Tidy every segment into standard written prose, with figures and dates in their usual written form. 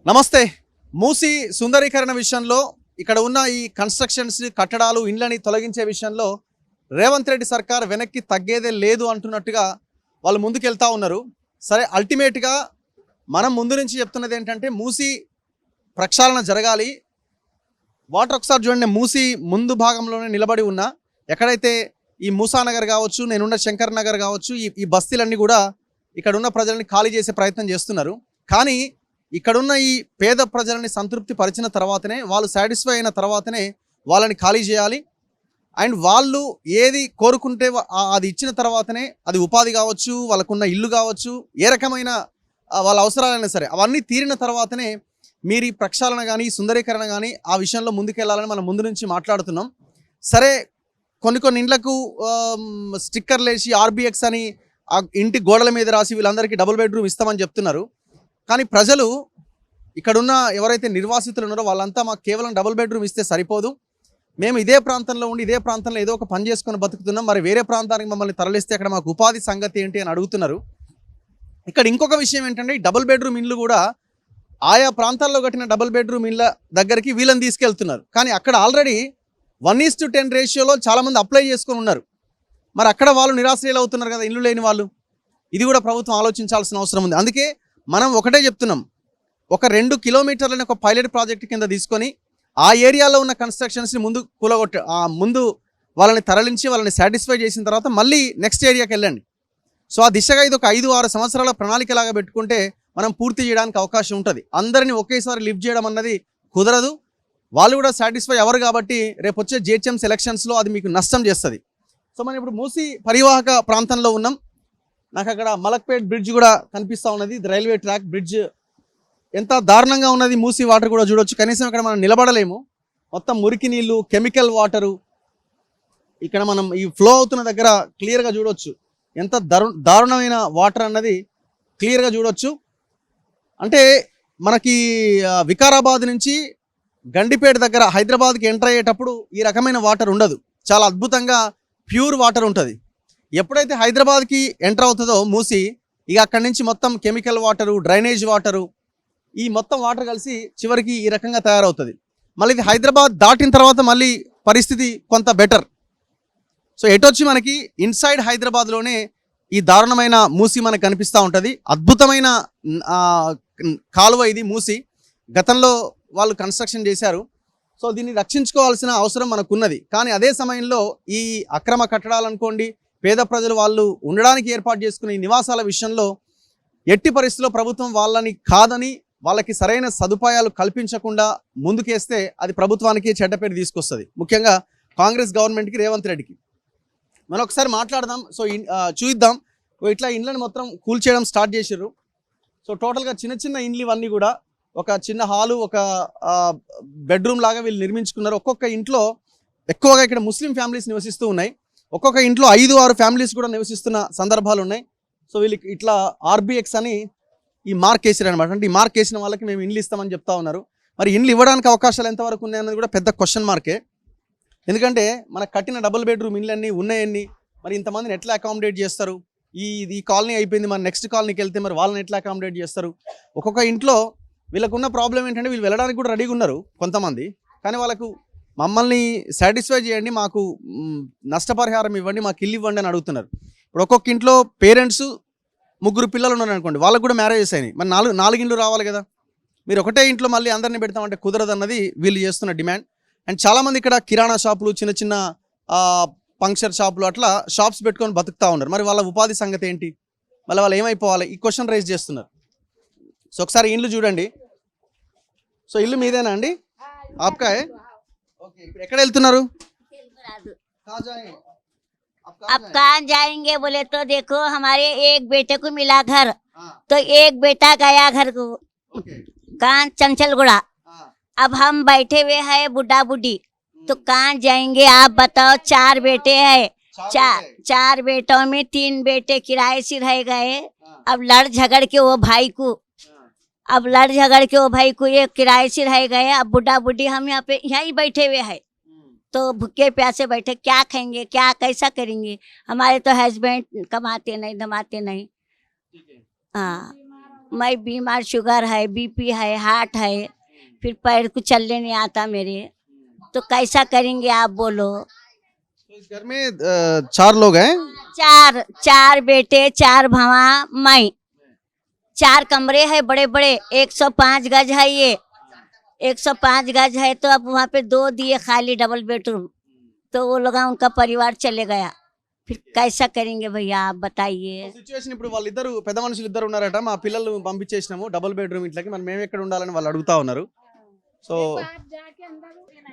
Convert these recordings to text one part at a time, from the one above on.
నమస్తే. మూసీ సుందరీకరణ విషయంలో ఇక్కడ ఉన్న ఈ కన్స్ట్రక్షన్స్ కట్టడాలు ఇండ్లని తొలగించే విషయంలో రేవంత్ రెడ్డి సర్కార్ వెనక్కి తగ్గేదే లేదు అంటున్నట్టుగా వాళ్ళు ముందుకెళ్తా ఉన్నారు. సరే, అల్టిమేట్గా మనం ముందు నుంచి చెప్తున్నది ఏంటంటే మూసీ ప్రక్షాళన జరగాలి. వాటర్ ఒకసారి చూడండి, మూసీ ముందు భాగంలోనే నిలబడి ఉన్నా. ఎక్కడైతే ఈ మూసానగర్ కావచ్చు, నేనున్న శంకర్ నగర్ కావచ్చు, ఈ బస్తీలన్నీ కూడా ఇక్కడ ఉన్న ప్రజల్ని ఖాళీ చేసే ప్రయత్నం చేస్తున్నారు. కానీ ఇక్కడున్న ఈ పేద ప్రజలని సంతృప్తి పరిచిన తర్వాతనే, వాళ్ళు సాటిస్ఫై అయిన తర్వాతనే వాళ్ళని ఖాళీ చేయాలి. అండ్ వాళ్ళు ఏది కోరుకుంటే అది ఇచ్చిన తర్వాతనే, అది ఉపాధి కావచ్చు, వాళ్ళకున్న ఇల్లు కావచ్చు, ఏ రకమైన వాళ్ళ అవసరాలైనా సరే అవన్నీ తీరిన తర్వాతనే మీరు ఈ ప్రక్షాళన కానీ సుందరీకరణ కానీ ఆ విషయంలో ముందుకెళ్లాలని మనం ముందు నుంచి మాట్లాడుతున్నాం. సరే, కొన్ని ఇండ్లకు స్టిక్కర్లు వేసి ఆర్బిఎక్స్ అని ఆ ఇంటి గోడల మీద రాసి వీళ్ళందరికీ డబుల్ బెడ్రూమ్ ఇస్తామని చెప్తున్నారు. కానీ ప్రజలు ఇక్కడున్న ఎవరైతే నిర్వాసితులు ఉన్నారో వాళ్ళంతా మాకు కేవలం డబుల్ బెడ్రూమ్ ఇస్తే సరిపోదు, మేము ఇదే ప్రాంతంలో ఉండి ఇదే ప్రాంతంలో ఏదో ఒక పని చేసుకొని బతుకుతున్నాం, మరి వేరే ప్రాంతానికి మమ్మల్ని తరలిస్తే అక్కడ మాకు ఉపాధి సంగతి ఏంటి అని అడుగుతున్నారు. ఇక్కడ ఇంకొక విషయం ఏంటంటే, ఈ డబుల్ బెడ్రూమ్ ఇండ్లు కూడా ఆయా ప్రాంతాల్లో కట్టిన డబుల్ బెడ్రూమ్ ఇళ్ళ దగ్గరికి వీళ్ళని తీసుకెళ్తున్నారు. కానీ అక్కడ ఆల్రెడీ 1:10 రేషియోలో చాలామంది అప్లై చేసుకొని ఉన్నారు. మరి అక్కడ వాళ్ళు నిరాశ్రయులు అవుతున్నారు కదా, ఇల్లు లేని వాళ్ళు. ఇది కూడా ప్రభుత్వం ఆలోచించాల్సిన అవసరం ఉంది. అందుకే మనం ఒకటే చెప్తున్నాం, ఒక 2 కిలోమీటర్లని ఒక పైలట్ ప్రాజెక్ట్ కింద తీసుకొని ఆ ఏరియాలో ఉన్న కన్స్ట్రక్షన్స్ని ముందు వాళ్ళని తరలించి వాళ్ళని సాటిస్ఫై చేసిన తర్వాత మళ్ళీ నెక్స్ట్ ఏరియాకి వెళ్ళండి. సో ఆ దిశగా ఇది ఒక 5-6 సంవత్సరాల ప్రణాళికలాగా పెట్టుకుంటే మనం పూర్తి చేయడానికి అవకాశం ఉంటుంది. అందరినీ ఒకేసారి లిఫ్ట్ చేయడం అన్నది కుదరదు. వాళ్ళు కూడా సాటిస్ఫై అవ్వరు కాబట్టి రేపు వచ్చే జిహెచ్ఎంసీ ఎలక్షన్స్లో అది మీకు నష్టం చేస్తుంది. సో మనం ఇప్పుడు మూసీ పరివాహక ప్రాంతంలో ఉన్నాం. నాకు అక్కడ మలక్పేట్ బ్రిడ్జ్ కూడా కనిపిస్తూ ఉన్నది, రైల్వే ట్రాక్ బ్రిడ్జ్. ఎంత దారుణంగా ఉన్నది, మూసీ వాటర్ కూడా చూడొచ్చు. కనీసం అక్కడ మనం నిలబడలేము, మొత్తం మురికి నీళ్ళు, కెమికల్ వాటరు. ఇక్కడ మనం ఈ ఫ్లో అవుతున్న దగ్గర క్లియర్గా చూడొచ్చు ఎంత దారుణమైన వాటర్ అన్నది క్లియర్గా చూడొచ్చు. అంటే మనకి వికారాబాద్ నుంచి గండిపేట దగ్గర హైదరాబాద్కి ఎంటర్ అయ్యేటప్పుడు ఈ రకమైన వాటర్ ఉండదు, చాలా అద్భుతంగా ప్యూర్ వాటర్ ఉంటుంది. ఎప్పుడైతే హైదరాబాద్కి ఎంటర్ అవుతుందో మూసి, ఇక అక్కడి నుంచి మొత్తం కెమికల్ వాటరు, డ్రైనేజ్ వాటరు, ఈ మొత్తం వాటర్ కలిసి చివరికి ఈ రకంగా తయారవుతుంది. మళ్ళీ ఇది హైదరాబాద్ దాటిన తర్వాత మళ్ళీ పరిస్థితి కొంత బెటర్. సో ఎటొచ్చి మనకి ఇన్సైడ్ హైదరాబాద్లోనే ఈ దారుణమైన మూసి మనకు కనిపిస్తూ ఉంటుంది. అద్భుతమైన కాలువ ఇది మూసి. గతంలో వాళ్ళు కన్స్ట్రక్షన్ చేశారు. సో దీన్ని రక్షించుకోవాల్సిన అవసరం మనకున్నది. కానీ అదే సమయంలో ఈ అక్రమ కట్టడాలు అనుకోండి, పేద ప్రజలు వాళ్ళు ఉండడానికి ఏర్పాటు చేసుకునే నివాసాల విషయంలో ఎట్టి పరిస్థితుల్లో ప్రభుత్వం వాళ్ళని కాదని, వాళ్ళకి సరైన సదుపాయాలు కల్పించకుండా ముందుకేస్తే అది ప్రభుత్వానికి చెడ్డ పేరు తీసుకొస్తుంది, ముఖ్యంగా కాంగ్రెస్ గవర్నమెంట్కి, రేవంత్ రెడ్డికి. మనం ఒకసారి మాట్లాడదాం. సో చూద్దాం. ఇట్లా ఇండ్లను మొత్తం కూల్చేయడం స్టార్ట్ చేసారు. సో టోటల్గా చిన్న ఇండ్లు ఇవన్నీ కూడా ఒక చిన్న హాలు, ఒక బెడ్రూమ్ లాగా వీళ్ళు నిర్మించుకున్నారు. ఒక్కొక్క ఇంట్లో ఎక్కువగా ఇక్కడ ముస్లిం ఫ్యామిలీస్ నివసిస్తూ ఉన్నాయి. ఒక్కొక్క ఇంట్లో 5-6 ఫ్యామిలీస్ కూడా నివసిస్తున్న సందర్భాలు ఉన్నాయి. సో వీళ్ళకి ఇట్లా ఆర్బిఎక్స్ అని ఈ మార్క్ వేసారు అనమాట. అంటే ఈ మార్క్ వేసిన వాళ్ళకి మేము ఇండ్లు ఇస్తామని చెప్తా ఉన్నారు. మరి ఇండ్లు ఇవ్వడానికి అవకాశాలు ఎంతవరకు ఉన్నాయన్నది కూడా పెద్ద క్వశ్చన్ మార్కే. ఎందుకంటే మనకు కట్టిన డబుల్ బెడ్రూమ్ ఇండ్లన్నీ ఉన్నాయన్నీ, మరి ఇంతమందిని ఎట్లా అకామిడేట్ చేస్తారు? ఈ కాలనీ అయిపోయింది, మరి నెక్స్ట్ కాలనీకి వెళ్తే మరి వాళ్ళని ఎట్లా అకామిడేట్ చేస్తారు? ఒక్కొక్క ఇంట్లో వీళ్ళకున్న ప్రాబ్లం ఏంటంటే, వీళ్ళు వెళ్ళడానికి కూడా రెడీగా ఉన్నారు కొంతమంది, కానీ వాళ్ళకు మమ్మల్ని సాటిస్ఫై చేయండి, మాకు నష్టపరిహారం ఇవ్వండి, మాకు ఇల్లు ఇవ్వండి అని అడుగుతున్నారు. ఇప్పుడు ఒక్కొక్క ఇంట్లో పేరెంట్స్ 3 పిల్లలు ఉన్నారు అనుకోండి, వాళ్ళకు కూడా మ్యారేజెస్ అయినాయి. మరి 4 ఇండ్లు రావాలి కదా. మీరు ఒకటే ఇంట్లో మళ్ళీ అందరినీ పెడతామంటే కుదరదు అన్నది వీళ్ళు చేస్తున్న డిమాండ్. అండ్ చాలామంది ఇక్కడ కిరాణా షాపులు, చిన్న పంక్చర్ షాపులు, అట్లా షాప్స్ పెట్టుకొని బతుకుతూ ఉన్నారు. మరి వాళ్ళ ఉపాధి సంగతి ఏంటి? మళ్ళీ వాళ్ళు ఏమైపోవాలి? ఈ క్వశ్చన్ రైజ్ చేస్తున్నారు. సో ఒకసారి ఇండ్లు చూడండి. సో ఇల్లు మీదేనా అండి? ఆప్కా? ఓకే, ఇప్పుడు ఎక్కడ వెళ్తున్నారు? अब कहाँ जाएंगे बोले तो देखो, हमारे एक बेटे को मिला घर, तो एक बेटा गया घर को, कहाँ चंचलगुड़ा। अब हम बैठे हुए हैं बुढ़ा बुढ़ी, तो कहाँ जाएंगे आप बताओ? 4 बेटे हैं, चार बेटों में 3 बेटे किराए से रह गए। अब लड़ झगड़ के वो भाई को ये किराए से रह गए। अब बुढ़ा बुढ़ी हम यहाँ पे यहीं बैठे हुए हैं, तो भूखे प्यासे बैठे, क्या खाएंगे, क्या कैसा करेंगे? हमारे तो हस्बैंड कमाते नहीं, धमाते नहीं। हाँ, मैं बीमार, शुगर है, बीपी है, हार्ट है, फिर पैर को चलने नहीं आता मेरे, तो कैसा करेंगे आप बोलो। तो इस घर में 4 लोग हैं। चार बेटे, 4 भवा, मैं, 4 कमरे है बड़े बड़े, 105 गज है ये, 105 गज है। तो अब वहाँ पे 2 दिए खाली डबल बेडरूम, तो वो लोग उनका परिवार चले गया, फिर कैसा करेंगे भैया आप बताइए। సిచ్యువేషన్ ఇప్పుడు వాళ్ళిద్దరు పెద్ద మనుషులు ఇద్దరు ఉన్నారట, మా పిల్లలు పంపించేసినాము డబుల్ బెడ్రూమ్ ఇంట్లోకి, మరి మేము ఎక్కడ ఉండాలని వాళ్ళు అడుగుతా ఉన్నారు. సో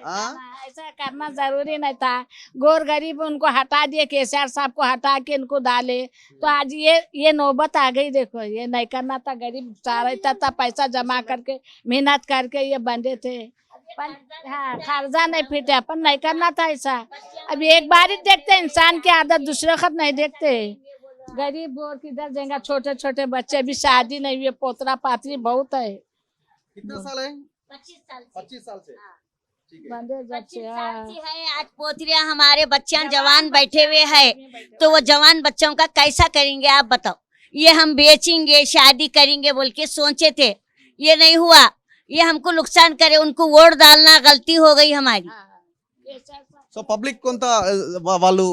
हाँ? ऐसा करना जरूरी नहीं था। गोर गरीब उनको हटा दिए, केसीआर साहब को हटा के इनको डाले, तो आज ये नौबत आ गई। देखो ये नहीं करना था, गरीब सारा इतना पैसा जमा करके मेहनत करके ये बंदे थे, हाँ खर्चा नहीं फिटे, अपन नहीं करना था ऐसा। अब एक बार ही देखते इंसान की आदत, दूसरे खत नहीं देखते। गरीब गोर किधर जाएगा, छोटे छोटे बच्चे भी शादी नहीं हुए, पोतरा पातरी बहुत है। कितना साल है? 25 साल से। ठीक है। बंदे बच्चे 25 साल से है। आज पोतरिया हमारे बच्चे जवान बैठे हुए हैं, तो वो जवान बच्चों का कैसा करेंगे आप बताओ। ये हम बेचेंगे, शादी करेंगे बोल के सोचे थे, ये नहीं हुआ। ये हमको नुकसान करे, उनको वोट डालना गलती हो गई हमारी। సో పబ్లిక్ కొంత వాళ్ళు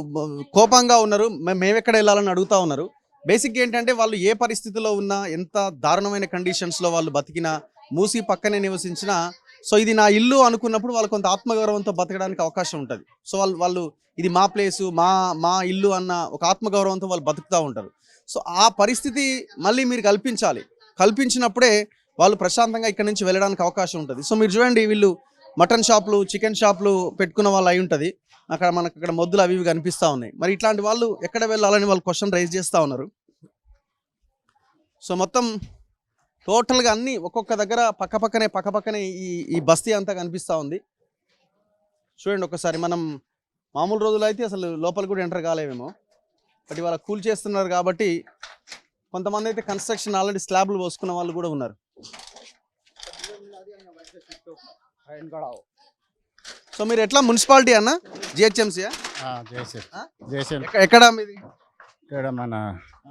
కోపంగా ఉన్నారు, మేము ఎక్కడ వెళ్ళాలని అడుగుతా ఉన్నారు. బేసిక్ ఏంటంటే వాళ్ళు ఏ పరిస్థితిలో ఉన్నా, ఎంత దారుణమైన కండిషన్స్లో వాళ్ళు బతికినా, మూసి పక్కనే నివసించినా, సో ఇది నా ఇల్లు అనుకున్నప్పుడు వాళ్ళు కొంత ఆత్మగౌరవంతో బతకడానికి అవకాశం ఉంటుంది. సో వాళ్ళు ఇది మా ప్లేసు, మా ఇల్లు అన్న ఒక ఆత్మగౌరవంతో వాళ్ళు బతుకుతూ ఉంటారు. సో ఆ పరిస్థితి మళ్ళీ మీరు కల్పించినప్పుడే వాళ్ళు ప్రశాంతంగా ఇక్కడ నుంచి వెళ్ళడానికి అవకాశం ఉంటుంది. సో మీరు చూడండి, వీళ్ళు మటన్ షాపులు, చికెన్ షాపులు పెట్టుకున్న వాళ్ళు అయి ఉంటుంది. మనకు అక్కడ మొద్దులు అవి ఇవి కనిపిస్తూ ఉన్నాయి. మరి ఇట్లాంటి వాళ్ళు ఎక్కడ వెళ్ళాలని వాళ్ళు క్వశ్చన్ రైజ్ చేస్తూ ఉన్నారు. సో మొత్తం టోటల్గా అన్ని ఒక్కొక్క దగ్గర పక్కపక్కనే ఈ బస్తీ అంతా కనిపిస్తూ ఉంది. చూడండి ఒకసారి, మనం మామూలు రోజులు అయితే అసలు లోపల కూడా ఎంటర్ కాలేమేమో, బట్ ఇవాళ కూల్ చేస్తున్నారు కాబట్టి కొంతమంది అయితే కన్స్ట్రక్షన్ ఆల్రెడీ స్లాబ్లు పోసుకున్న వాళ్ళు కూడా ఉన్నారు. సో మీరు ఎట్లా మున్సిపాలిటీ అన్న, జిహెచ్ఎంసీ ఎక్కడ మీది? ఇక్కడ మన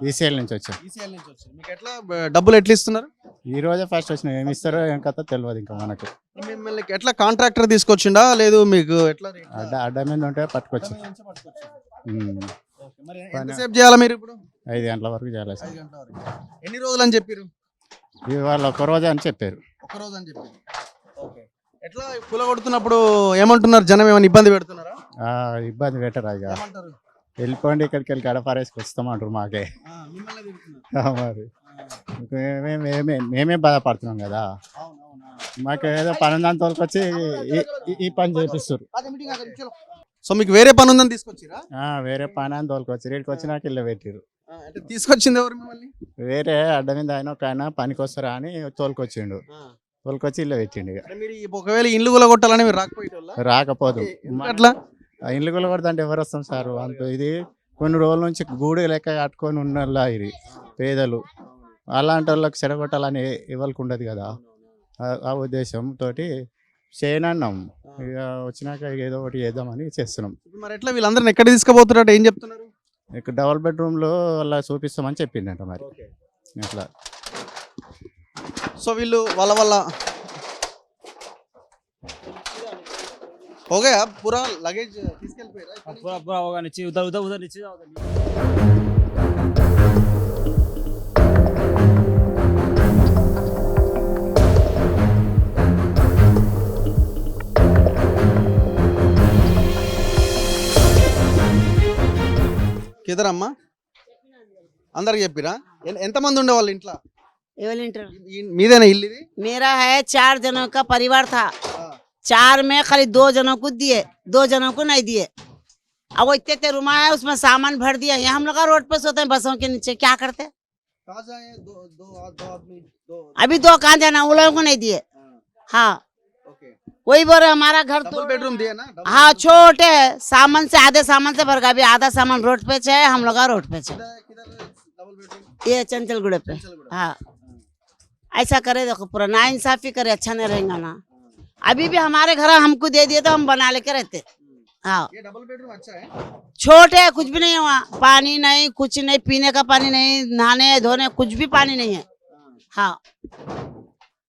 ఈసీఎల్ నుంచి వచ్చాం. ఈసీఎల్ నుంచి వచ్చారు. మీకు ఎట్లా డబ్బులు ఎట్లా ఇస్తున్నారు? ఈ రోజే ఫస్ట్ వచ్చిన, ఏమి ఇస్తారో ఏం కథ తెలియదు ఇంకా మనకు. మిమ్మల్ని ఎట్లా కాంట్రాక్టర్ తీసుకొచ్చిండా లేదు మీకు ఎట్లా? అడ్డ మీద ఉంటే పట్టుకొచ్చి ఎంతసేపు చేయాలా మీరు ఇప్పుడు? 5 గంటల వరకు చేయాలి. ఎన్ని రోజులు అని చెప్పారు? ఇవాళ ఒక రోజే అని చెప్పారు. ఒక రోజు అని చెప్పారు. ఎట్లా కూల కొడుతున్నప్పుడు ఏమంటున్నారు జనం? ఏమైనా ఇబ్బంది పెడుతున్నారా? ఇబ్బంది పెట్టరా, ఇక వెళ్ళిపోండి ఇక్కడికి వెళ్ళి గడపారేసుకు వస్తామంటారు మాకే. మరి మేమే బాధపడుతున్నాం కదా, మాకు ఏదో పని ఉందని తోలుకొచ్చి ఈ పని చేపిస్తారు. సో మీకు వేరే పని ఉందని తీసుకొచ్చిరా? వేరే పని అని తోలుకొచ్చి ఇక్కడికి వచ్చినాక ఇల్లు పెట్టిరు. తీసుకొచ్చింది ఎవరు మిమ్మల్ని? వేరే అడ్డ మీద ఆయన ఒక ఆయన పనికి వస్తారా అని తోలుకొచ్చిండు, తోలుకొచ్చి ఇల్లు పెట్టిండు. ఇక ఒకవేళ ఇల్లు కొట్టాలని మీరు రాకపోదు. అట్లా ఇల్లు కొడదంటే ఎవరు వస్తాం సార్? అంత ఇది కొన్ని రోజుల నుంచి గూడు లెక్క కట్టుకొని ఉన్నలా ఇది పేదలు, అలాంటి వాళ్ళకి చెడగొట్టాలని ఎవరికి ఉండదు కదా. ఆ ఉద్దేశంతో చేయనన్నాం. ఇక వచ్చినాక ఏదో ఒకటి చేద్దామని చేస్తున్నాం. మరి ఎట్లా వీళ్ళందరిని ఎక్కడ తీసుకుపోతున్నట్టు ఏం చెప్తున్నారు? ఇక్కడ డబుల్ బెడ్రూమ్లో అలా చూపిస్తామని చెప్పిందంట. మరి అట్లా సో వీళ్ళు వాళ్ళ हो गया पूरा लगेज తీసుకెళ్ళిపోయారా? पूरा होगा नीचे, उधर नीचे जाओ। కిదరమ్మా అందరికి చెప్పిరా? ఎంతమంది ఉండేవాళ్ళు ఇంట్లో? మీదేనా ఇల్లు ఇది? मेरा है 4 जनों का परिवार था। 4 में खाली 2 जनों को दिए, 2 जनों को नहीं दिए। अब वो इतने रूमा है, उसमें सामान भर दिया। यहाँ हम लोग रोड पे सोते हैं बसों के नीचे, क्या करते? कहाँ जाए? दो आदमी अभी 2 कहाँ जाना, वो लोगों को नहीं दिए। हाँ वही बोल रहे, हमारा घर तो बेडरूम दिए ना? हाँ छोटे सामान से, आधे सामान से भर गया, अभी आधा सामान रोड पे है, हम लोग रोड पे है। ये चंचलगुड़े पे। हाँ ऐसा करे, देखो पूरा ना इंसाफी करे, अच्छा नहीं रहेगा ना। अभी भी हमारे घर हमको दे दिए तो हम बना लेके रहते। हाँ ये डबल बेडरूम अच्छा है। छोटे है, कुछ भी नहीं है वहाँ, पानी नहीं, कुछ नहीं, पीने का पानी नहीं, नहाने धोने कुछ भी पानी नहीं है। हाँ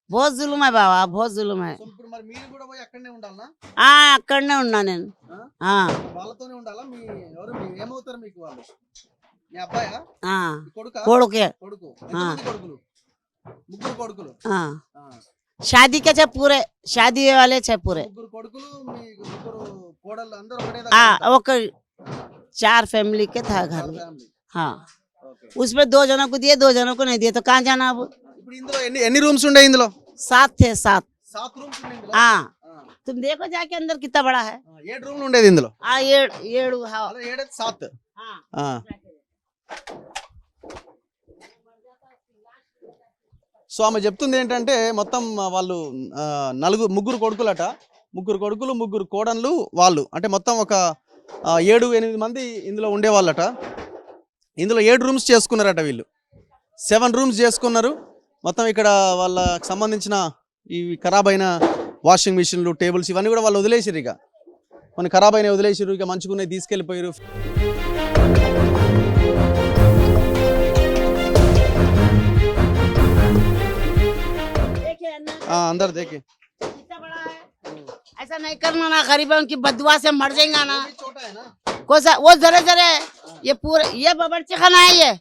बहुत जुलुम है बाबा, बहुत जुलुम है। సో ఇప్పుడు మరి మీరు కూడా పోయి అక్కడనే ఉండాలనా? అక్కడనే ఉన్నా నేను। ఆ? వాళ్ళతోనే ఉండాలా? మీ ఎవరు ఏమవుతారు మీకు వాళ్ళు? మీ అబ్బాయా? మీ కొడుకా? కొడుకే। కొడుకు. ఎంతమంది కొడుకులు? ముగ్గురు కొడుకులు. ఆ. शादी के छे पूरे, शादी वाले छे पूरे। ముగ్గురు కొడుకులు, మీ ముగ్గురు కోడళ్ళు అందరూ ఒకటే దగ్గర ఉంటారా? ఒక 4 फैमिली के था घर में। ఫ్యామిలీ. हाँ ఓకే. उसमें 2 जनों को दिए, 2 जनों को नहीं दिए, तो कहाँ जाना अब? ఇప్పుడు ఇందులో ఎన్ని ఎన్ని రూమ్స్ ఉండే ఇందులో? 7 थे 7। 7 రూమ్స్ ఉండే ఇందులో. हाँ ఆ. तुम देखो जाके अंदर कितना बड़ा है। 7 రూమ్లు ఉండేది ఇందులో. ఏడు हाँ। అదే 7 7. हाँ ఆ. సో ఆమె చెప్తుంది ఏంటంటే మొత్తం వాళ్ళు ముగ్గురు కొడుకులట, ముగ్గురు కొడుకులు, ముగ్గురు కోడన్లు వాళ్ళు, అంటే మొత్తం ఒక 7-8 మంది ఇందులో ఉండేవాళ్ళట. ఇందులో 7 రూమ్స్ చేసుకున్నారట వీళ్ళు. 7 రూమ్స్ చేసుకున్నారు. మొత్తం ఇక్కడ వాళ్ళకి సంబంధించిన ఇవి ఖరాబ్ అయిన వాషింగ్ మిషన్లు, టేబుల్స్ ఇవన్నీ కూడా వాళ్ళు వదిలేసారు. ఇక కొన్ని ఖరాబ్ అయినా వదిలేసారు, ఇక మంచుకునే తీసుకెళ్ళిపోయారు. अंदर देखे कितना बड़ा है। ऐसा नहीं करना ना, गरीबों की बदुआ से मर जाएगा ना। छोटा है ना? कौन सा वो जरे जरे ये पूरे ये बावर्ची खाना है ये।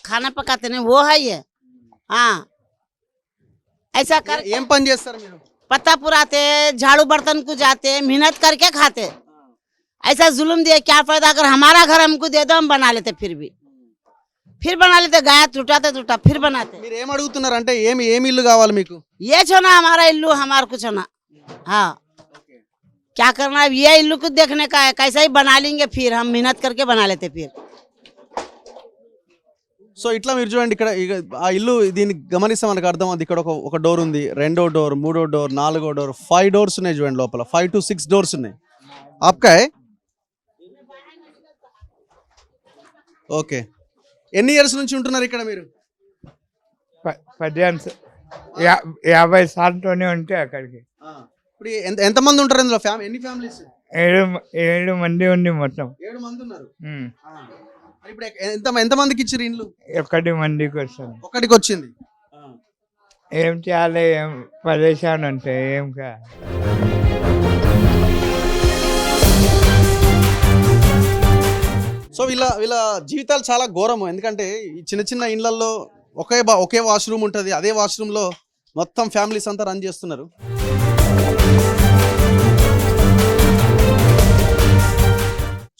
खाना पकाते नहीं वो है ये। हाँ ऐसा कर ఏం పని చేస్తారు మీరు? पत्ता पुराते, झाड़ू बर्तन को जाते, मेहनत करके खाते। ऐसा जुल्म दिया क्या फायदा? अगर हमारा घर हमको दे दो हम बना लेते, फिर बना लेते। गाया टूटा फिर बनाते। మీరు ఏం అడుగుతున్నారు అంటే ఏమి ఇల్లు కావాలి మీకు? ये छोना हमारा इल्लू, हमारा कुछ ना। हाँ क्या करना है, ये इल्लू को देखने का है, कैसा ही बना लेंगे, फिर हम मेहनत करके बना लेते फिर। సో ఇట్లా మీరు చూడండి, ఇక్కడ ఆ ఇల్లు దీన్ని గమనిస్తే మనకు అర్థం అవుతుంది. ఇక్కడ ఒక డోర్ ఉంది, రెండో డోర్, మూడో డోర్, నాలుగో డోర్, 5 డోర్స్ ఉన్నాయి చూడండి లోపల. 5 to 6 డోర్స్ ఉన్నాయి. ఆప్కా ఓకే. ఎన్ని ఇయర్స్ నుంచి ఉంటున్నారు ఇక్కడ మీరు? 50 సార్లతోనే ఉంటే అక్కడికి ఇప్పుడు ఎంతమంది ఉంటారు ఇందులో? ఎన్ని ఫ్యామిలీస్? 7 మంది ఉంది మొత్తం। 7 మంది ఉన్నారు. ఇప్పుడు ఎంతమందికి ఇచ్చారు ఇండ్లు? 1 మందికి వస్తుంది। ఒక్కడికి వచ్చింది. ఏం చేయాలి, ఏం పరేషాన్ అంటే ఏం కాదు। సో వీళ్ళ జీవితాలు చాలా ఘోరము. ఎందుకంటే ఈ చిన్న చిన్న ఇండ్లల్లో ఒకే వాష్రూమ్ ఉంటుంది. అదే వాష్రూమ్లో మొత్తం ఫ్యామిలీస్ అంతా రన్ చేస్తున్నారు.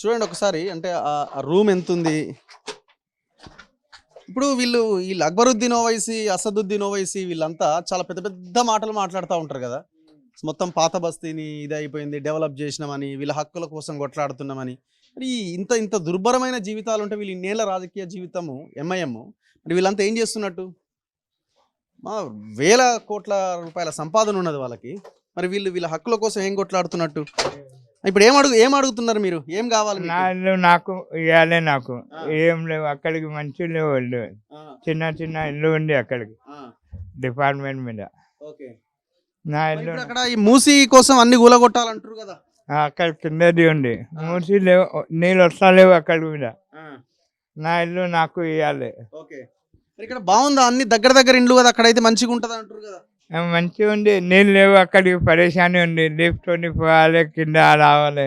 చూడండి ఒకసారి, అంటే ఆ రూమ్ ఎంత ఉంది. ఇప్పుడు వీళ్ళు అక్బరుద్దీన్ ఓవైసీ, అసదుద్దీన్ ఓవైసీ వీళ్ళంతా చాలా పెద్ద పెద్ద మాటలు మాట్లాడుతూ ఉంటారు కదా. మొత్తం పాత బస్తీని ఇది అయిపోయింది, డెవలప్ చేసినామని, వీళ్ళ హక్కుల కోసం కొట్లాడుతున్నామని. మరి ఇంత దుర్భరమైన జీవితాలు ఉంటే వీళ్ళు ఇన్నేళ్ల రాజకీయ జీవితము ఎంఐఎం, మరి వీళ్ళంతా ఏం చేస్తున్నట్టు? వేల కోట్ల రూపాయల సంపాదన ఉన్నది వాళ్ళకి. మరి వీళ్ళ హక్కుల కోసం ఏం కొట్లాడుతున్నట్టు? ఇప్పుడు ఏం అడుగుతున్నారు మీరు? ఏం కావాలి? నాకు ఇవ్వాలి, నాకు ఏం లేవు. అక్కడికి మంచి లేవు, చిన్న ఇల్లు ఉంది అక్కడికి డిపార్ట్మెంట్ మీద। నా ఇల్లు అక్కడ ఈ మూసీ కోసం అన్ని కూలగొట్టాలంటారు కదా, అక్కడ కిందది ఉంది, మూసి లేవు, నీళ్ళు వస్తలేవు అక్కడి మీద। నా ఇల్లు నాకు ఇవ్వాలి। ఇక్కడ బాగుందా? అన్ని దగ్గర ఇండ్లు కదా, అక్కడైతే మంచిగా ఉంటుంది అంటారు కదా। మంచిగా ఉంది, నీళ్ళు లేవు అక్కడికి, పరేషాని ఉంది, లిఫ్ట్ పోవాలి, కింద రావాలి,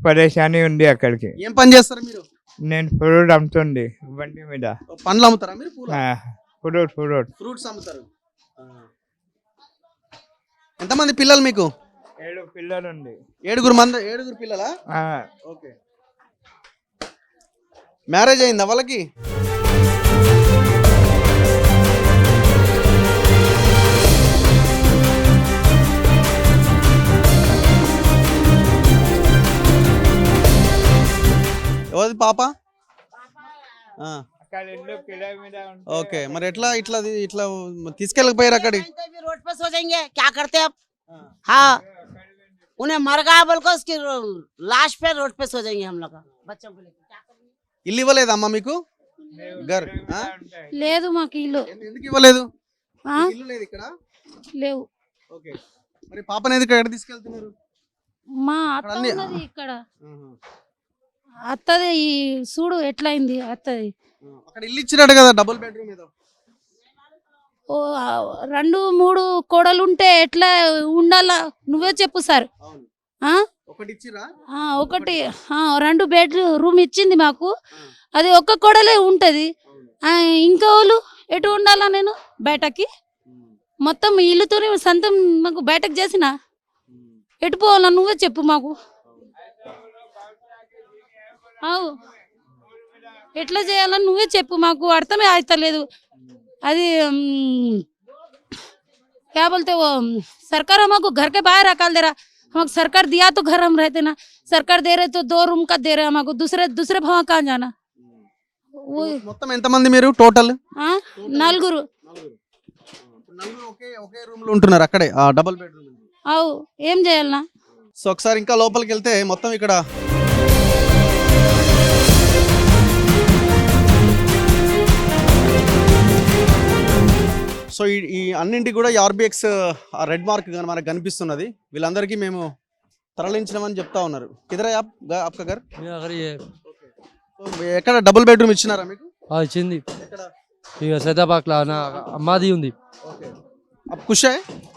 పరేషాని ఉంది అక్కడికి। ఏం పని చేస్తారు మీరు? నేను ఫ్రూట్ అమ్ముతుంది బండి మీద। పండ్లు అమ్ముతారా మీరు? ఫ్రూట్స్ అమ్ముతారు। ఎంతమంది పిల్లలు మీకు? 7 పిల్లలు ఉంది। 7 పిల్లలా? ఓకే. మ్యారేజ్ అయిందా వాళ్ళకి? ఎవరిది పాప? ఓకే. మరి ఇట్లా తీసుకెళ్ళకపోయారు అక్కడికి? रोड पे सो जाएंगे, क्या करते अब? हाँ उन्हें मर गया बोल को उसकी लाश पे रोड पे सो जाएंगे हम लोग बच्चों को लेकर। क्या करेंगे? ఇల్లు ఇవ్వలేదమ్మా మీకు? గర్ లేదు మాకు ఇల్లు ఎందుకు ఇవ్వలేదు? ఇల్లు లేదు ఇక్కడ? లేవు। ఓకే. మరి పాపని ఎక్కడ తీసుకెళ్తున్నారు? మా అత్త ఉన్నది ఇక్కడ, అత్తది ఈ చూడు ఎట్లయింది అత్తది। అక్కడ ఇల్లు ఇచ్చినట్టు కదా, డబుల్ బెడ్రూమ్ ఏదో. ఓ, 2-3 కోడలు ఉంటే ఎట్లా ఉండాలా నువ్వే చెప్పు సార్. అవును. ఆ? ఒకటి ఇచ్చిరా? ఒకటి 2 బెడ్ రూమ్ ఇచ్చింది మాకు. అది ఒక్క కోడలే ఉంటది. ఇంకా వాళ్ళు ఎటు ఉండాలా నేను బయటకి మొత్తం ఇల్లుతోనే సొంతం మాకు బయటకు చేసిన ఎటు పోవాలా నువ్వే చెప్పు మాకు. అవు ఎట్లా చేయాలని నువ్వే చెప్పు మాకు అర్థమే అవుతలేదు. అది क्या बोलते वो सरकार हमको घर के बाहर रखा दे रहा. हमको सरकार दिया तो घर हम रहते ना. सरकार दे रहे तो 2 रूम का दे रहे हमको. दूसरे भाव कहाँ जाना. वो మొత్తం ఎంతమంది మీరు టోటల్? 4. నలుగురు ఒకే రూమ్ లో ఉంటున్నారు అక్కడే ఆ డబుల్ బెడ్రూమ్. అవు ఏం చేయాలనా. సో ఒకసారి ఇంకా లోపలికి వెళ్తే మొత్తం ఇక్కడ సో ఈ అన్నింటికి కూడా ఆర్బిఎక్స్ రెడ్ మార్క్ మనకు కనిపిస్తున్నది. వీళ్ళందరికీ మేము తరలించినామని చెప్తా ఉన్నారు. కిదరా ఆప్కా గర్? ఎక్కడ డబుల్ బెడ్రూమ్ ఇచ్చినారా మీకు? ఇచ్చింది. ఎక్కడ? ఇక సైదాబాద్లో అమ్మాది ఉంది. अब खुश है?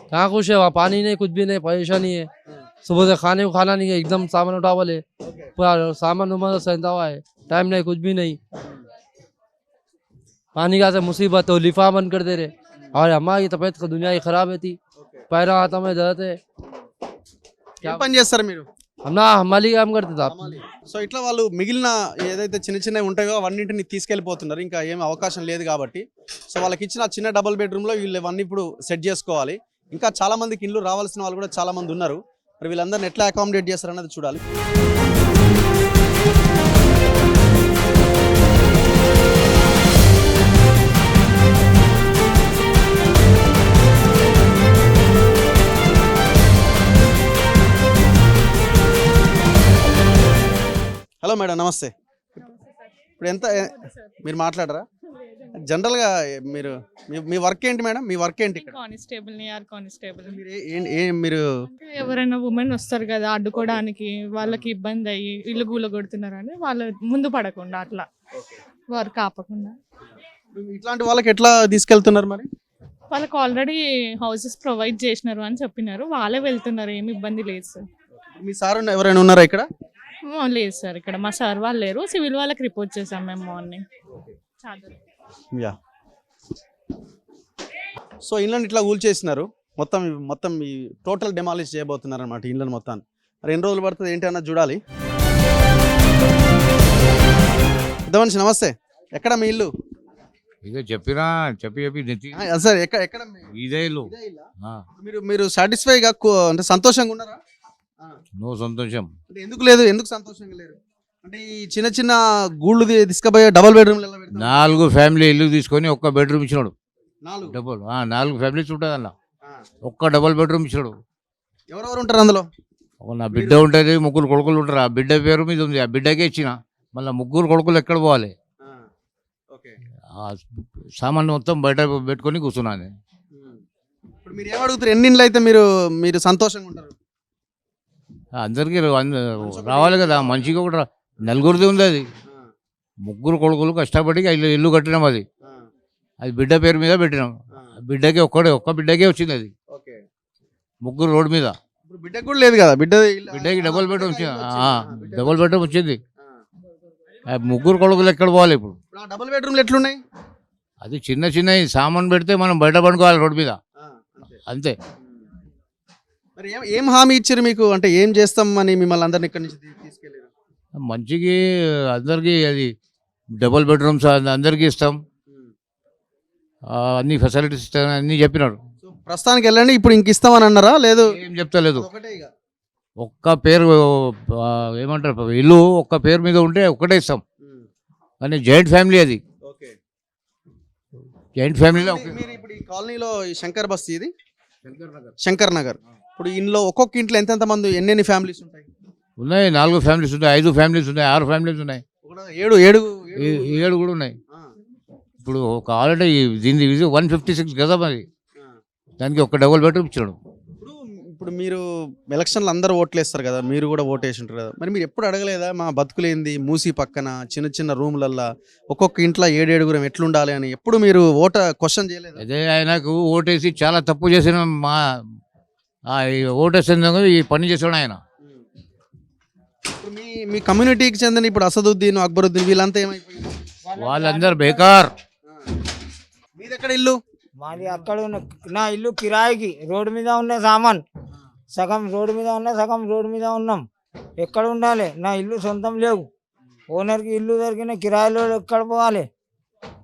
कहाँ खुश है, वहाँ पानी नहीं, कुछ भी नहीं, परेशानी है. सुबह से खाने को खाना नहीं है, एकदम सामान उठा बोले पूरा सामान उमान सहता हुआ है, टाइम नहीं, कुछ भी नहीं. पानी का से मुसीबत हो, लिफा बंद कर दे रहे. और हमारी तबीयत का दुनिया की खराब है थी, पैरा हाथों में दर्द है. ఏం పని చేస్తారు మీరు? हम ना हमारी काम करते था. సో ఇట్లా వాళ్ళు మిగిలిన ఏదైతే చిన్న చిన్నవి ఉంటాయో అవన్నింటిని తీసుకెళ్ళిపోతున్నారు. ఇంకా ఏం అవకాశం లేదు కాబట్టి సో వాళ్ళకి ఇచ్చిన చిన్న డబుల్ బెడ్రూమ్లో వీళ్ళు ఇవన్నీ ఇప్పుడు సెట్ చేసుకోవాలి. ఇంకా చాలా మందికి ఇల్లు రావాల్సిన వాళ్ళు కూడా చాలా మంది ఉన్నారు. మరి వీళ్ళందరిని ఎట్లా అకామిడేట్ చేస్తారన్నది చూడాలి. హలో మేడం, నమస్తే. ఇప్పుడు ఎంత మీరు మాట్లాడరా? జనరల్గా మీరు మీ వర్క్ ఏంటి మేడం? మీ వర్క్ ఏంటి ఇక్కడ? కానిస్టేబుల్. మీరు ఎవరైనా ఉమెన్ వస్తారు కదా అడ్డుకోవడానికి, వాళ్ళకి ఇబ్బంది అయ్యి ఇల్లు గూల కొడుతున్నారని వాళ్ళ ముందు పడకుండా అట్లా వర్క్ ఆపకుండా ఇట్లాంటి వాళ్ళకి ఎట్లా తీసుకెళ్తున్నారు మరి? వాళ్ళకి ఆల్రెడీ హౌసెస్ ప్రొవైడ్ చేసినారు అని చెప్పినారు, వాళ్ళే వెళ్తున్నారు, ఏమి ఇబ్బంది లేదు సార్. మీ సార్ ఎవరైనా ఉన్నారా ఇక్కడ? లేదు సార్, ఇక్కడ మా సార్ వాళ్ళు లేరు, సివిల్ వాళ్ళకి రిపోర్ట్ చేసాం మేము మార్నింగ్. యా. సో ఇళ్ళని ఇట్లా కూల్చేసినారు. మొత్తం ఈ టోటల్ డెమాలిష్ చేయబోతున్నారు అనమాట ఇళ్ళని మొత్తాన్ని. మరి ఎన్ని రోజులు పడుతుంది ఏంటి అన్నది చూడాలి. పెద్ద మనిషి నమస్తే. ఎక్కడ మీ ఇల్లు? ఇక చెప్పినా చెప్పి సార్ ఎక్కడ ఇదే ఇల్లు. మీరు సాటిస్ఫైగా అంటే సంతోషంగా ఉన్నారా? నువ్వు సంతోషం అంటే ఎందుకు లేదు, ఎందుకు సంతోషంగా లేరు? అంటే ఈ చిన్న చిన్న గూళ్ళు తీసుకుపోయే డబుల్ బెడ్రూమ్ 4 ఫ్యామిలీ ఇల్లు తీసుకొని ఒక్క బెడ్రూమ్ ఇచ్చినాడు. 4 ఫ్యామిలీస్ ఉంటుంది అలా, ఒక్క డబుల్ బెడ్రూమ్ ఇచ్చినాడు. ఎవరెవరు ఉంటారు అందులో? నా బిడ్డ ఉంటుంది, 3 కొడుకులు ఉంటారు. ఆ బిడ్డ పేరు మీద ఉంది, ఆ బిడ్డకే ఇచ్చిన. మళ్ళీ 3 కొడుకులు ఎక్కడ పోవాలి? సామాన్ మొత్తం బయట పెట్టుకొని కూర్చున్నాను. ఇప్పుడు మీరు ఏమడుగుతారు? ఎన్ని ఇండ్లు అయితే మీరు సంతోషంగా ఉంటారు? అందరికీ రావాలి కదా, మంచిగా కూడా. నలుగురిది ఉంది అది, 3 కొడుకులు కష్టపడి ఇల్లు కట్టినాం. అది బిడ్డ పేరు మీద పెట్టినాం. బిడ్డకి ఒక్క బిడ్డకే వచ్చింది అది. 3 రోడ్డు మీద. బిడ్డకి కూడా లేదు కదా? బిడ్డకి డబుల్ బెడ్రూమ్ వచ్చింది. డబుల్ బెడ్రూమ్ వచ్చింది. 3 కొడుకులు ఎక్కడ పోవాలి ఇప్పుడు? డబుల్ బెడ్రూమ్లు ఎట్లున్నాయి? అది చిన్న సామాన్ పెడితే మనం బయట పడుకోవాలి రోడ్డు మీద, అంతే. మరి ఏం హామీ ఇచ్చారు మీకు? అంటే ఏం చేస్తాం అని మిమ్మల్ని అందరిని ఇక్కడి నుంచి తీసుకెళ్ళారు? మంచికి అందరికీ అది డబుల్ బెడ్రూమ్స్ అందరికీ ఇస్తాం, అన్ని ఫెసిలిటీస్ ఇస్తాం అన్నీ చెప్పినాడు. ప్రస్తుతానికి వెళ్ళండి, ఇప్పుడు ఇంక ఇస్తామని అన్నారా? లేదు, ఏం చెప్తలేదు. ఒక్క పేరు ఏమంటారు, ఇల్లు ఒక్క పేరు మీద ఉంటే ఒక్కటే ఇస్తాం. కానీ జాయింట్ ఫ్యామిలీ అది, జాయింట్ ఫ్యామిలీలో. మీరు ఇప్పుడు ఈ కాలనీలో శంకర్ బస్తీ, ఇది శంకర్ నగర్. ఇప్పుడు ఇంట్లో ఒక్కొక్క ఇంట్లో ఎంతెంత మంది, ఎన్ని ఫ్యామిలీస్ ఉంటాయి? ఉన్నాయి 4 ఫ్యామిలీస్ ఉన్నాయి, 5 ఫ్యామిలీస్ ఉన్నాయి, 6 ఫ్యామిలీస్ ఉన్నాయి, 7 కూడా ఉన్నాయి. ఇప్పుడు ఒక ఆల్రెడీ దీని 156 గజం అది, దానికి ఒక డబుల్ బెడ్రూమ్ ఇచ్చాడు. ఇప్పుడు మీరు ఎలక్షన్లు అందరూ ఓట్లేస్తారు కదా, మీరు కూడా ఓటేసి ఉంటారు కదా, మరి మీరు ఎప్పుడు అడగలేదా మా బతుకులేంది మూసి పక్కన చిన్న చిన్న రూములల్లా ఒక్కొక్క ఇంట్లో 7-7 ఎట్లుండాలి అని ఎప్పుడు మీరు క్వశ్చన్ చేయలేదు? అదే ఆయనకు ఓటేసి చాలా తప్పు చేసిన మా ఈ ఓటేసేందుకు ఈ పని చేసాడు ఆయన. ఇప్పుడు మీ కమ్యూనిటీకి చెందిన ఇప్పుడు అసదుద్దీన్, అక్బరుద్దీన్ వీళ్ళంతా ఏమైపోయింది? వాళ్ళందరూ బేకార్. మీది ఎక్కడ ఇల్లు? మాది అక్కడ నా ఇల్లు కిరాయికి, రోడ్డు మీద ఉన్న సామాన్ సగం రోడ్డు మీద ఉన్నా, సగం రోడ్డు మీద ఉన్నాం. ఎక్కడ ఉండాలి? నా ఇల్లు సొంతం లేవు. ఓనర్కి ఇల్లు దొరికిన కిరాయిలో ఎక్కడ పోవాలి?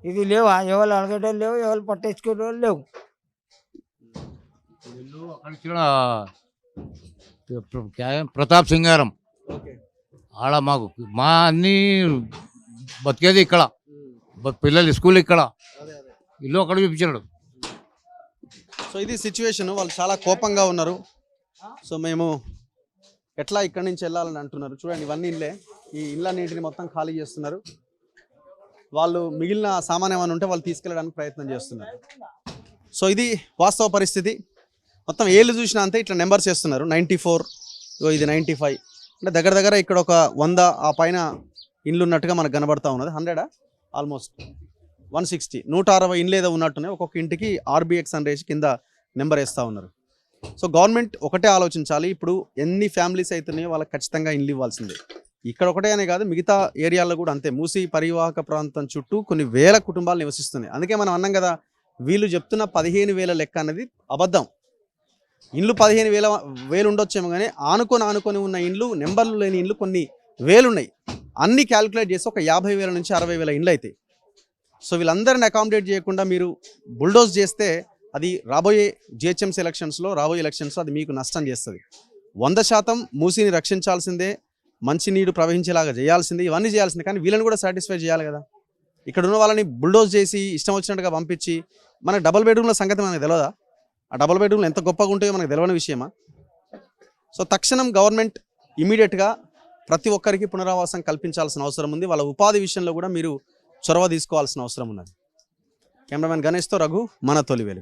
ఇది లేవా? ఎవరు అడగటోళ్ళు లేవు, ఎవరు పట్టించుకునేవాళ్ళు లేవు. ప్రతాప్ సింగారం ఆడ మాకు మా అన్ని బతికేది ఇక్కడ, పిల్లలు స్కూల్ ఇక్కడ, ఇల్లు అక్కడ చూపించాడు. సో ఇది సిచ్యువేషన్. వాళ్ళు చాలా కోపంగా ఉన్నారు. సో మేము ఎట్లా ఇక్కడి నుంచి వెళ్ళాలని అంటున్నారు. చూడండి, ఇవన్నీ ఇల్లే. ఈ ఇళ్ళన్నింటిని మొత్తం ఖాళీ చేస్తున్నారు. వాళ్ళు మిగిలిన సామాన్ ఏమైనా ఉంటే వాళ్ళు తీసుకెళ్ళడానికి ప్రయత్నం చేస్తున్నారు. సో ఇది వాస్తవ పరిస్థితి. మొత్తం ఏళ్ళు చూసినా అంతే ఇట్లా నెంబర్స్ చేస్తున్నారు. 94, ఇది 95, అంటే దగ్గర దగ్గర ఇక్కడ ఒక 100 ఆ పైన ఇండ్లు ఉన్నట్టుగా మనకు కనబడతా ఉన్నది. 100 ఆల్మోస్ట్ 160, 160 ఇండ్లు ఏదో ఉన్నట్టునే. ఒక్కొక్క ఇంటికి RBX అని రేసి కింద నెంబర్ వేస్తూ ఉన్నారు. సో గవర్నమెంట్ ఒకటే ఆలోచించాలి. ఇప్పుడు ఎన్ని ఫ్యామిలీస్ అవుతున్నాయో వాళ్ళకి ఖచ్చితంగా ఇండ్లు ఇవ్వాల్సిందే. ఇక్కడ ఒకటే అనే కాదు, మిగతా ఏరియాల్లో కూడా అంతే. మూసీ పరివాహక ప్రాంతం చుట్టూ కొన్ని వేల కుటుంబాలు నివసిస్తున్నాయి. అందుకే మనం అన్నాం కదా, వీళ్ళు చెప్తున్న 15,000 లెక్క అనేది అబద్ధం. ఇండ్లు 15,000 ఉండొచ్చేమో, కానీ ఆనుకొని ఉన్న ఇండ్లు, నెంబర్లు లేని ఇండ్లు కొన్ని వేలున్నాయి. అన్ని క్యాలిక్యులేట్ చేసి ఒక 50,000 నుంచి 60,000 ఇండ్లు అవుతాయి. సో వీళ్ళందరిని అకామిడేట్ చేయకుండా మీరు బుల్డోజ్ చేస్తే అది రాబోయే జిహెచ్ఎంసీ ఎలక్షన్స్లో, రాబోయే ఎలక్షన్స్లో అది మీకు నష్టం చేస్తుంది. 100% మూసీని రక్షించాల్సిందే, మంచినీరు ప్రవహించేలాగా చేయాల్సిందే, ఇవన్నీ చేయాల్సిందే. కానీ వీళ్ళని కూడా సాటిస్ఫై చేయాలి కదా. ఇక్కడ ఉన్న వాళ్ళని బుల్డోజ్ చేసి ఇష్టం వచ్చినట్టుగా పంపించి, మనకు డబుల్ బెడ్రూమ్ల సంగతి మనకు తెలియదా? ఆ డబుల్ బెడ్రూమ్లు ఎంత గొప్పగా ఉంటాయో మనకు తెలియని విషయమా? సో తక్షణం గవర్నమెంట్ ఇమీడియట్గా ప్రతి ఒక్కరికి పునరావాసం కల్పించాల్సిన అవసరం ఉంది. వాళ్ళ ఉపాధి విషయంలో కూడా మీరు చొరవ తీసుకోవాల్సిన అవసరం ఉన్నది. కెమెరామెన్ గణేష్తో రఘు, మన తొలివేలు.